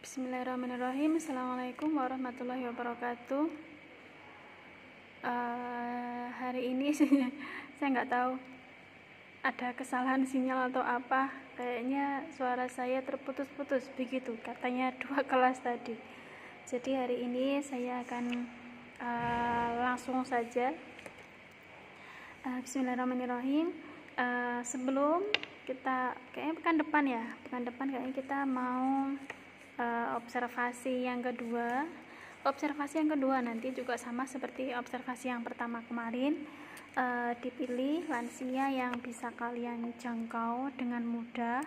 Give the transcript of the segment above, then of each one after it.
Bismillahirrahmanirrahim. Assalamualaikum warahmatullahi wabarakatuh. Hari ini saya nggak tahu ada kesalahan sinyal atau apa. Kayaknya suara saya terputus-putus begitu. Katanya 2 kelas tadi. Jadi hari ini saya akan langsung saja. Bismillahirrahmanirrahim. Sebelum kita kayaknya pekan depan kayaknya kita mau observasi yang kedua nanti juga sama seperti observasi yang pertama kemarin. Dipilih lansia yang bisa kalian jangkau dengan mudah,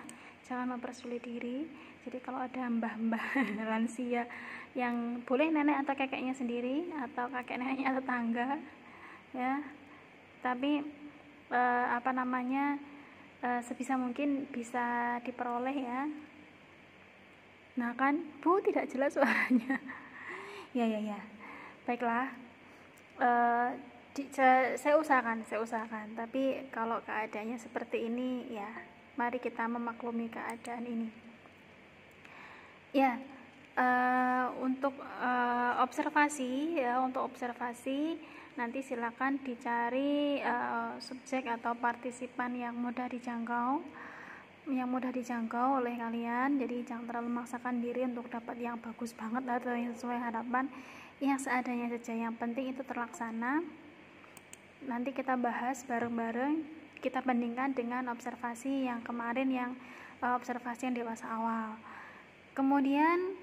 jangan mempersulit diri. Jadi kalau ada mbah-mbah lansia yang boleh nenek atau kakeknya sendiri atau kakek neneknya tetangga ya, tapi sebisa mungkin bisa diperoleh ya. Nah kan, Bu, tidak jelas suaranya. Ya. Baiklah. Saya usahakan. Tapi kalau keadaannya seperti ini, ya, mari kita memaklumi keadaan ini. Ya, untuk observasi nanti silakan dicari subjek atau partisipan yang mudah dijangkau oleh kalian. Jadi jangan terlalu memaksakan diri untuk dapat yang bagus banget atau yang sesuai harapan. Yang seadanya saja, yang penting itu terlaksana. Nanti kita bahas bareng-bareng, kita bandingkan dengan observasi yang kemarin, yang observasi yang dewasa awal. Kemudian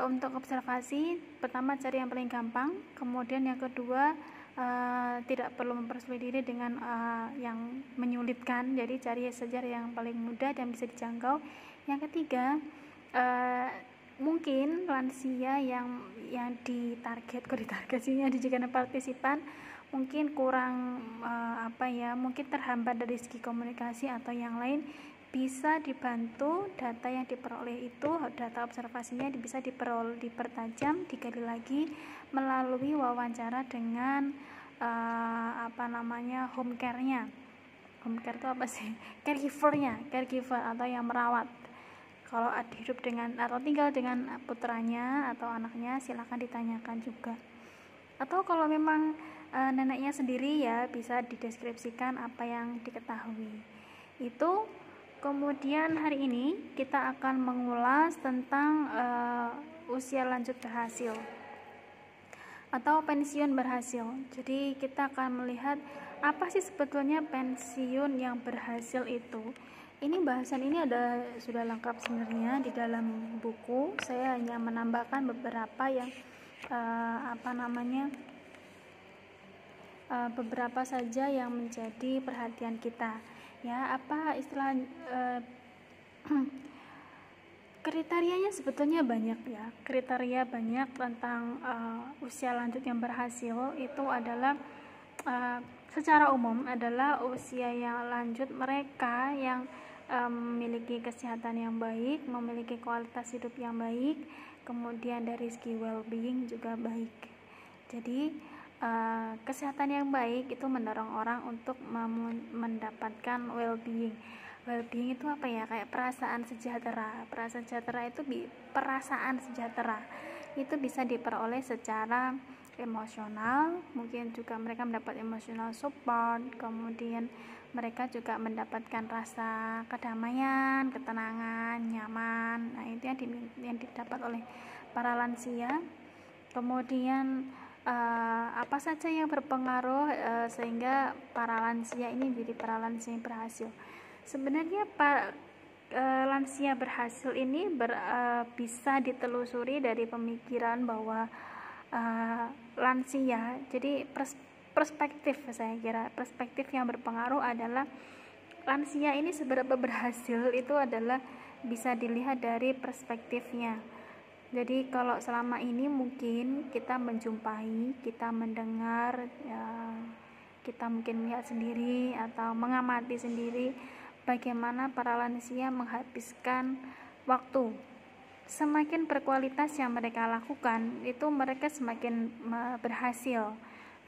untuk observasi pertama cari yang paling gampang, kemudian yang kedua tidak perlu mempersulit diri dengan yang menyulitkan, jadi cari saja yang paling mudah dan bisa dijangkau. Yang ketiga, mungkin lansia yang dijadikan partisipan mungkin kurang mungkin terhambat dari segi komunikasi atau yang lain, bisa dibantu data yang diperoleh itu, data observasinya bisa dipertajam, digali lagi melalui wawancara dengan home care-nya. Home care itu apa sih? Caregiver atau yang merawat. Kalau hidup dengan atau tinggal dengan putranya atau anaknya, silakan ditanyakan juga. Atau kalau memang neneknya sendiri, ya bisa dideskripsikan apa yang diketahui. Itu. Kemudian hari ini kita akan mengulas tentang usia lanjut berhasil atau pensiun berhasil. Jadi kita akan melihat apa sih sebetulnya pensiun yang berhasil itu. Ini bahasan ini sudah lengkap sebenarnya di dalam buku. Saya hanya menambahkan beberapa yang beberapa saja yang menjadi perhatian kita. Ya, apa istilah kriterianya sebetulnya banyak ya. Kriteria banyak tentang usia lanjut yang berhasil itu adalah secara umum adalah usia yang lanjut mereka yang memiliki kesehatan yang baik, memiliki kualitas hidup yang baik, kemudian dari segi well-being juga baik. Jadi kesehatan yang baik itu mendorong orang untuk mendapatkan well-being. Well-being itu apa ya? Kayak perasaan sejahtera. Perasaan sejahtera itu bisa diperoleh secara emosional. Mungkin juga mereka mendapat emotional support. Kemudian mereka juga mendapatkan rasa kedamaian, ketenangan, nyaman. Nah, itu yang didapat oleh para lansia. Kemudian apa saja yang berpengaruh sehingga para lansia ini menjadi para lansia yang berhasil. Sebenarnya lansia berhasil ini bisa ditelusuri dari pemikiran bahwa lansia, jadi perspektif yang berpengaruh adalah lansia ini seberapa berhasil itu adalah bisa dilihat dari perspektifnya. Jadi kalau selama ini mungkin kita menjumpai, kita mendengar, kita mungkin melihat sendiri atau mengamati sendiri bagaimana para lansia menghabiskan waktu. Semakin berkualitas yang mereka lakukan, itu mereka semakin berhasil.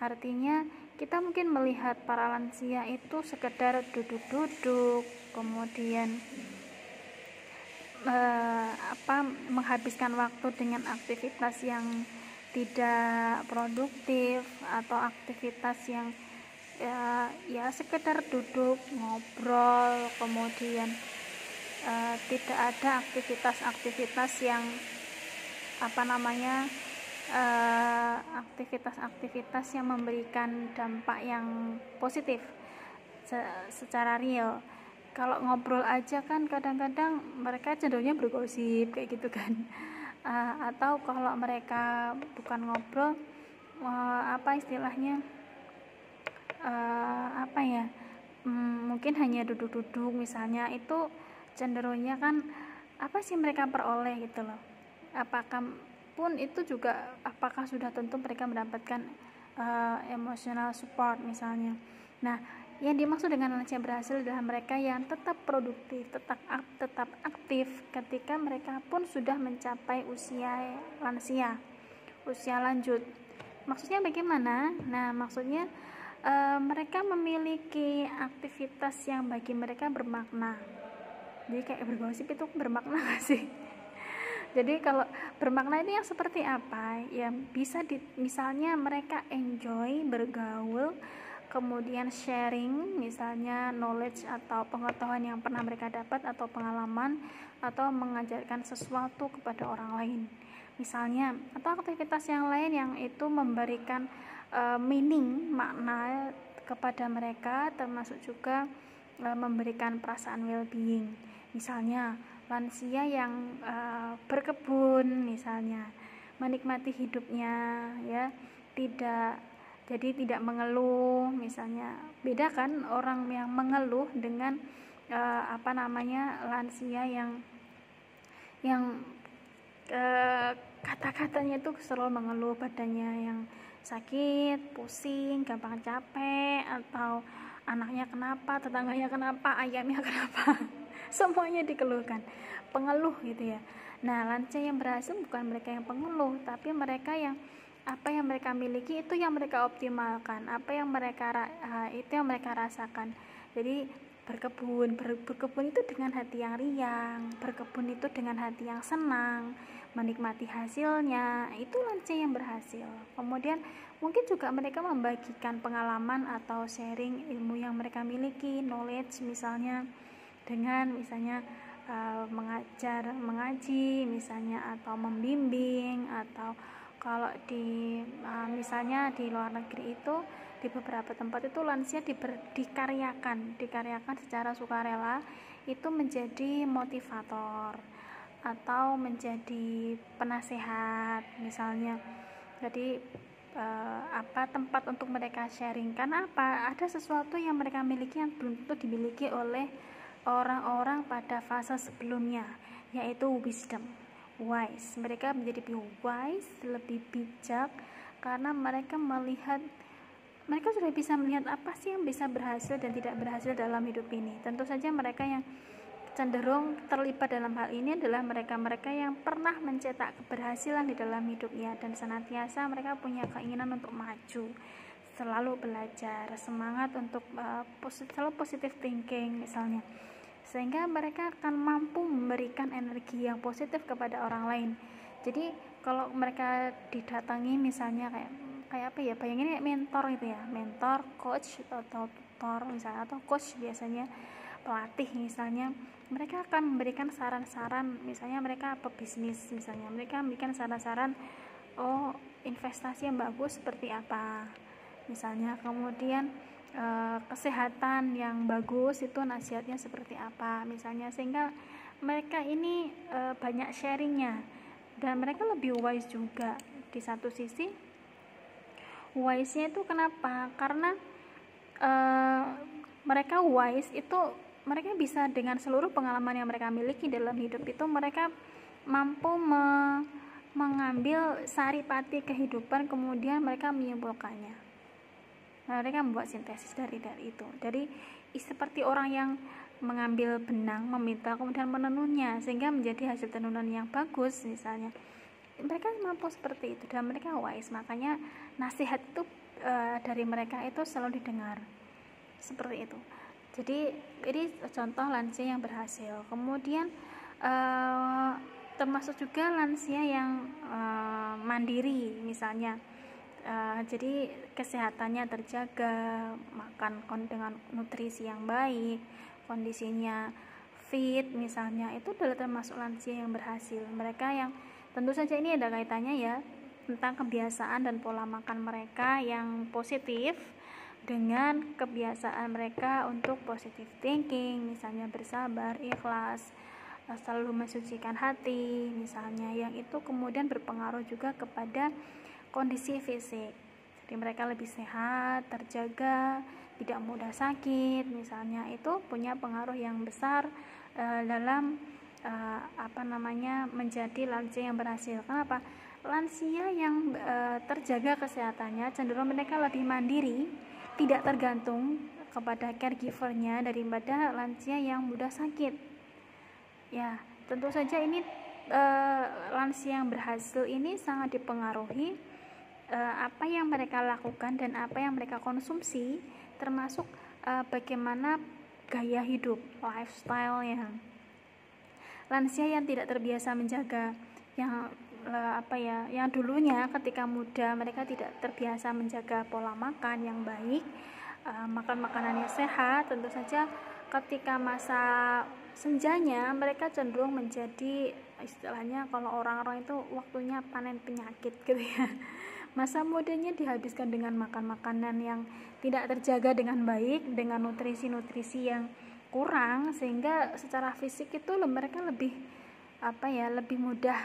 Artinya kita mungkin melihat para lansia itu sekedar duduk-duduk, kemudian menghabiskan waktu dengan aktivitas yang tidak produktif atau aktivitas yang ya sekedar duduk ngobrol, kemudian tidak ada aktivitas-aktivitas yang aktivitas-aktivitas yang memberikan dampak yang positif secara real. Kalau ngobrol aja kan kadang-kadang mereka cenderungnya bergosip kayak gitu kan. Atau kalau mereka bukan ngobrol, mungkin hanya duduk-duduk misalnya, itu cenderungnya kan apa sih mereka peroleh gitu loh. Apakah sudah tentu mereka mendapatkan emotional support misalnya. Nah, yang dimaksud dengan lansia berhasil adalah mereka yang tetap produktif, tetap aktif ketika mereka pun sudah mencapai usia lansia, usia lanjut. Maksudnya bagaimana? Nah, maksudnya mereka memiliki aktivitas yang bagi mereka bermakna. Jadi kayak bergosip itu bermakna gak sih? Jadi kalau bermakna ini yang seperti apa? Ya bisa misalnya mereka enjoy bergaul, kemudian sharing misalnya knowledge atau pengetahuan yang pernah mereka dapat atau pengalaman, atau mengajarkan sesuatu kepada orang lain misalnya, atau aktivitas yang lain yang itu memberikan meaning, makna kepada mereka, termasuk juga memberikan perasaan well-being. Misalnya lansia yang berkebun misalnya, menikmati hidupnya ya, tidak mengeluh misalnya. Beda kan orang yang mengeluh dengan lansia yang kata-katanya itu selalu mengeluh, badannya yang sakit, pusing, gampang capek, atau anaknya kenapa, tetangganya kenapa, ayamnya kenapa, semuanya dikeluhkan, pengeluh gitu ya. Nah, lansia yang berhasil bukan mereka yang pengeluh, tapi mereka yang apa yang mereka miliki itu yang mereka optimalkan, itu yang mereka rasakan. Jadi berkebun itu dengan hati yang riang, berkebun itu dengan hati yang senang, menikmati hasilnya, itu lansia yang berhasil. Kemudian mungkin juga mereka membagikan pengalaman atau sharing ilmu yang mereka miliki, knowledge misalnya, dengan misalnya mengaji misalnya, atau membimbing, atau kalau misalnya di luar negeri itu di beberapa tempat itu lansia dikaryakan secara sukarela itu menjadi motivator atau menjadi penasehat misalnya. Jadi tempat untuk mereka sharing, karena ada sesuatu yang mereka miliki yang belum tentu dimiliki oleh orang-orang pada fase sebelumnya, yaitu wisdom, wise. Mereka menjadi lebih wise, lebih bijak, karena mereka sudah bisa melihat apa sih yang bisa berhasil dan tidak berhasil dalam hidup ini. Tentu saja mereka yang cenderung terlibat dalam hal ini adalah mereka-mereka yang pernah mencetak keberhasilan di dalam hidupnya, dan senantiasa mereka punya keinginan untuk maju, selalu belajar, semangat untuk selalu positive thinking misalnya, sehingga mereka akan mampu memberikan energi yang positif kepada orang lain. Jadi kalau mereka didatangi misalnya kayak apa ya, bayangin kayak mentor gitu ya, mentor, coach atau tutor misalnya, atau coach biasanya pelatih misalnya, mereka akan memberikan saran-saran. Misalnya mereka pebisnis misalnya, mereka memberikan saran-saran, investasi yang bagus seperti apa misalnya, kemudian kesehatan yang bagus itu nasihatnya seperti apa misalnya, sehingga mereka ini banyak sharingnya, dan mereka lebih wise juga. Di satu sisi wise-nya itu kenapa? Karena mereka wise itu mereka bisa dengan seluruh pengalaman yang mereka miliki dalam hidup itu, mereka mampu mengambil saripati kehidupan, kemudian mereka menyimpulkannya. Nah, mereka membuat sintesis dari itu. Jadi seperti orang yang mengambil benang, meminta, kemudian menenunnya sehingga menjadi hasil tenunan yang bagus misalnya. Mereka mampu seperti itu dan mereka wise, makanya nasihat itu dari mereka itu selalu didengar seperti itu. Jadi ini contoh lansia yang berhasil. Kemudian termasuk juga lansia yang mandiri misalnya. Jadi kesehatannya terjaga, makan dengan nutrisi yang baik, kondisinya fit misalnya, itu adalah termasuk lansia yang berhasil. Mereka yang tentu saja ini ada kaitannya ya tentang kebiasaan dan pola makan mereka yang positif dengan kebiasaan mereka untuk positive thinking, misalnya bersabar, ikhlas, selalu mensucikan hati misalnya, yang itu kemudian berpengaruh juga kepada kondisi fisik. Jadi mereka lebih sehat, terjaga, tidak mudah sakit misalnya. Itu punya pengaruh yang besar dalam menjadi lansia yang berhasil. Kenapa? Lansia yang terjaga kesehatannya cenderung mereka lebih mandiri, tidak tergantung kepada caregivernya daripada lansia yang mudah sakit. Ya, tentu saja ini lansia yang berhasil ini sangat dipengaruhi apa yang mereka lakukan dan apa yang mereka konsumsi, termasuk bagaimana gaya hidup, lifestyle-nya. Lansia yang tidak terbiasa menjaga, yang dulunya ketika muda mereka tidak terbiasa menjaga pola makan yang baik, makan makanan yang sehat, tentu saja ketika masa senjanya mereka cenderung menjadi, istilahnya kalau orang-orang itu waktunya panen penyakit gitu ya. Masa mudanya dihabiskan dengan makan makanan yang tidak terjaga dengan baik, dengan nutrisi-nutrisi yang kurang, sehingga secara fisik itu mereka lebih mudah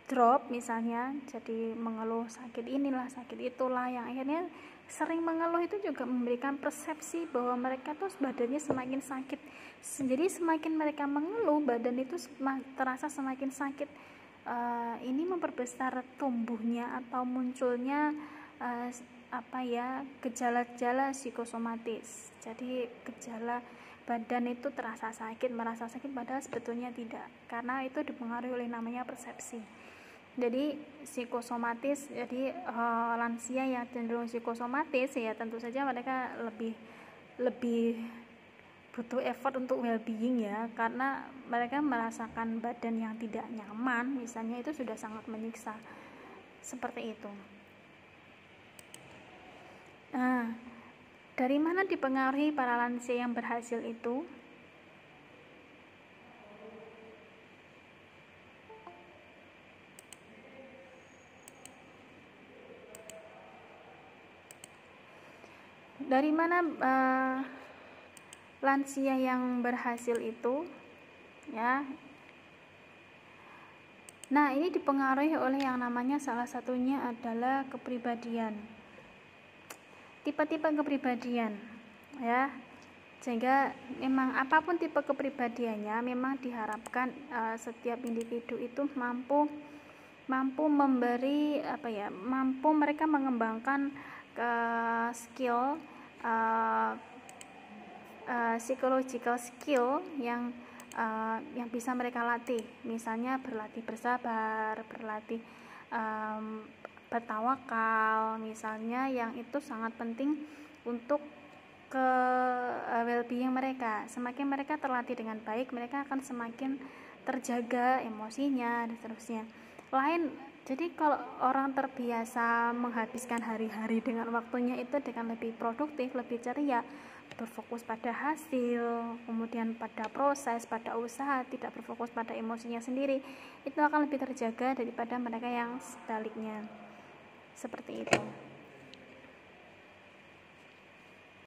drop misalnya, jadi mengeluh sakit inilah sakit itulah, yang akhirnya sering mengeluh itu juga memberikan persepsi bahwa mereka tuh badannya semakin sakit. Jadi semakin mereka mengeluh, badan itu terasa semakin sakit. Ini memperbesar tumbuhnya atau munculnya gejala-gejala psikosomatis. Jadi gejala badan itu terasa sakit, merasa sakit, padahal sebetulnya tidak, karena itu dipengaruhi oleh namanya persepsi. Jadi psikosomatis, jadi lansia yang cenderung psikosomatis ya tentu saja mereka lebih butuh effort untuk well-being ya, karena mereka merasakan badan yang tidak nyaman misalnya, itu sudah sangat menyiksa, seperti itu. Nah, dari mana dipengaruhi para lansia yang berhasil itu? Dari mana lansia yang berhasil itu ya? Nah, ini dipengaruhi oleh yang namanya, salah satunya adalah kepribadian, tipe-tipe kepribadian ya. Sehingga memang apapun tipe kepribadiannya, memang diharapkan setiap individu itu mampu memberi mampu mereka mengembangkan skill psychological skill yang bisa mereka latih, misalnya berlatih bersabar, berlatih bertawakal misalnya, yang itu sangat penting untuk ke well-being mereka. Semakin mereka terlatih dengan baik, mereka akan semakin terjaga emosinya dan seterusnya. Jadi kalau orang terbiasa menghabiskan hari-hari dengan waktunya itu dengan lebih produktif, lebih ceria, berfokus pada hasil, kemudian pada proses, pada usaha, tidak berfokus pada emosinya sendiri, itu akan lebih terjaga daripada mereka yang sebaliknya. Seperti itu.